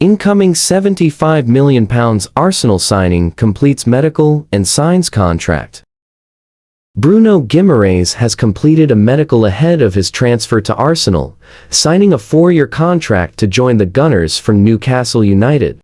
Incoming £75 million Arsenal signing completes medical and signs contract. Bruno Guimaraes has completed a medical ahead of his transfer to Arsenal, signing a 4-year contract to join the Gunners from Newcastle United.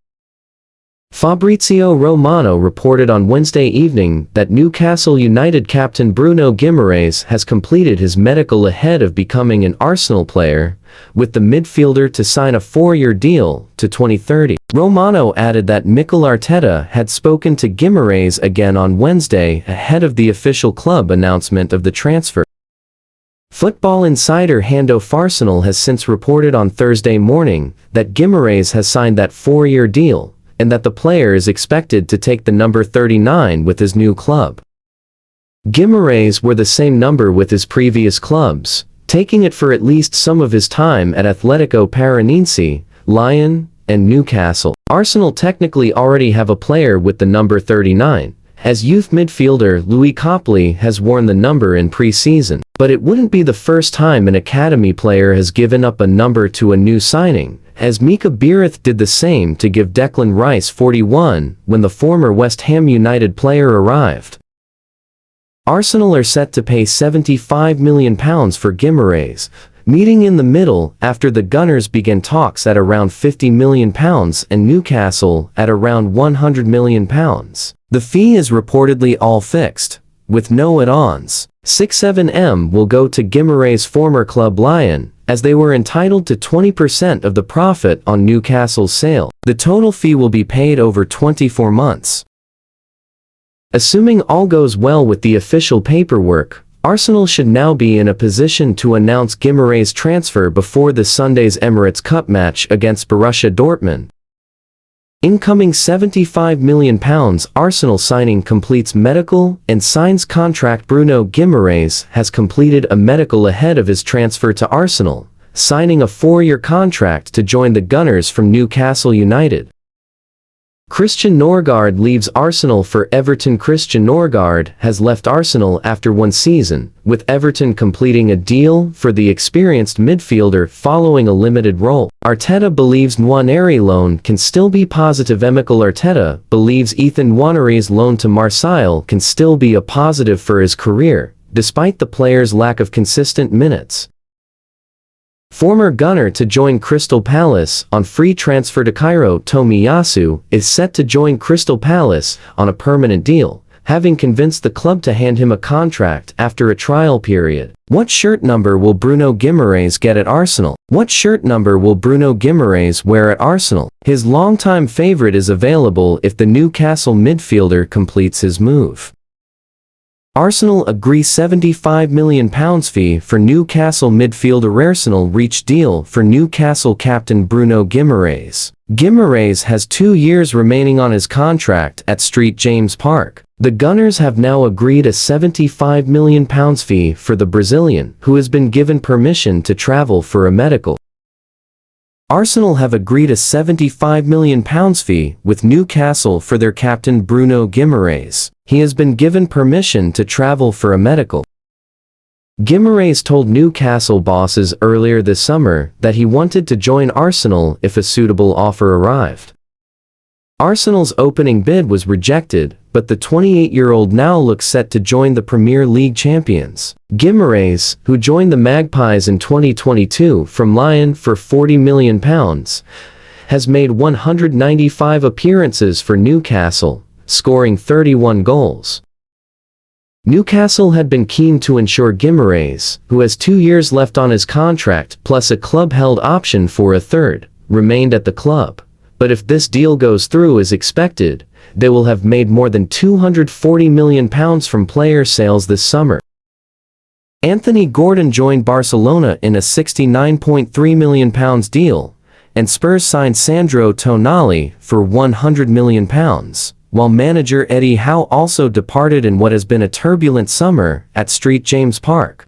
Fabrizio Romano reported on Wednesday evening that Newcastle United captain Bruno Guimaraes has completed his medical ahead of becoming an Arsenal player, with the midfielder to sign a 4-year deal to 2030. Romano added that Mikel Arteta had spoken to Guimaraes again on Wednesday ahead of the official club announcement of the transfer. Football insider Hando Farsenal has since reported on Thursday morning that Guimaraes has signed that 4-year deal, and that the player is expected to take the number 39 with his new club. Guimaraes wore the same number with his previous clubs, taking it for at least some of his time at Atletico Paranaense, Lyon, and Newcastle. Arsenal technically already have a player with the number 39, as youth midfielder Louis Copley has worn the number in pre-season. But it wouldn't be the first time an academy player has given up a number to a new signing, as Mika Biereth did the same to give Declan Rice 41 when the former West Ham United player arrived. Arsenal are set to pay £75 million for Guimaraes, meeting in the middle after the Gunners began talks at around £50 million and Newcastle at around £100 million. The fee is reportedly all fixed, with no add-ons. 67M will go to Guimaraes' former club Lyon, as they were entitled to 20% of the profit on Newcastle's sale. The total fee will be paid over 24 months. Assuming all goes well with the official paperwork, Arsenal should now be in a position to announce Guimaraes' transfer before this Sunday's Emirates Cup match against Borussia Dortmund. Incoming £75 million Arsenal signing completes medical and signs contract. Bruno Guimaraes has completed a medical ahead of his transfer to Arsenal, signing a 4-year contract to join the Gunners from Newcastle United. Christian Norgard leaves Arsenal for Everton. Christian Norgard has left Arsenal after 1 season, with Everton completing a deal for the experienced midfielder following a limited role. Arteta believes Nwaneri loan can still be positive. Mikel Arteta believes Ethan Nwaneri's loan to Marseille can still be a positive for his career, despite the player's lack of consistent minutes. Former Gunner to join Crystal Palace on free transfer. Takeiro Tomiyasu is set to join Crystal Palace on a permanent deal, having convinced the club to hand him a contract after a trial period. What shirt number will Bruno Guimaraes get at Arsenal? What shirt number will Bruno Guimaraes wear at Arsenal? His longtime favorite is available if the Newcastle midfielder completes his move. Arsenal agree £75 million fee for Newcastle midfielder. Arsenal reach deal for Newcastle captain Bruno Guimaraes. Guimaraes has 2 years remaining on his contract at St James Park. The Gunners have now agreed a £75 million fee for the Brazilian, who has been given permission to travel for a medical. Arsenal have agreed a £75 million fee with Newcastle for their captain Bruno Guimaraes. He has been given permission to travel for a medical. Guimaraes told Newcastle bosses earlier this summer that he wanted to join Arsenal if a suitable offer arrived. Arsenal's opening bid was rejected, but the 28-year-old now looks set to join the Premier League champions. Guimaraes, who joined the Magpies in 2022 from Lyon for £40 million, has made 195 appearances for Newcastle, scoring 31 goals. Newcastle had been keen to ensure Guimaraes, who has 2 years left on his contract plus a club-held option for a third, remained at the club. But if this deal goes through as expected, they will have made more than £240 million from player sales this summer. Anthony Gordon joined Barcelona in a £69.3 million deal, and Spurs signed Sandro Tonali for £100 million, while manager Eddie Howe also departed in what has been a turbulent summer at St James Park.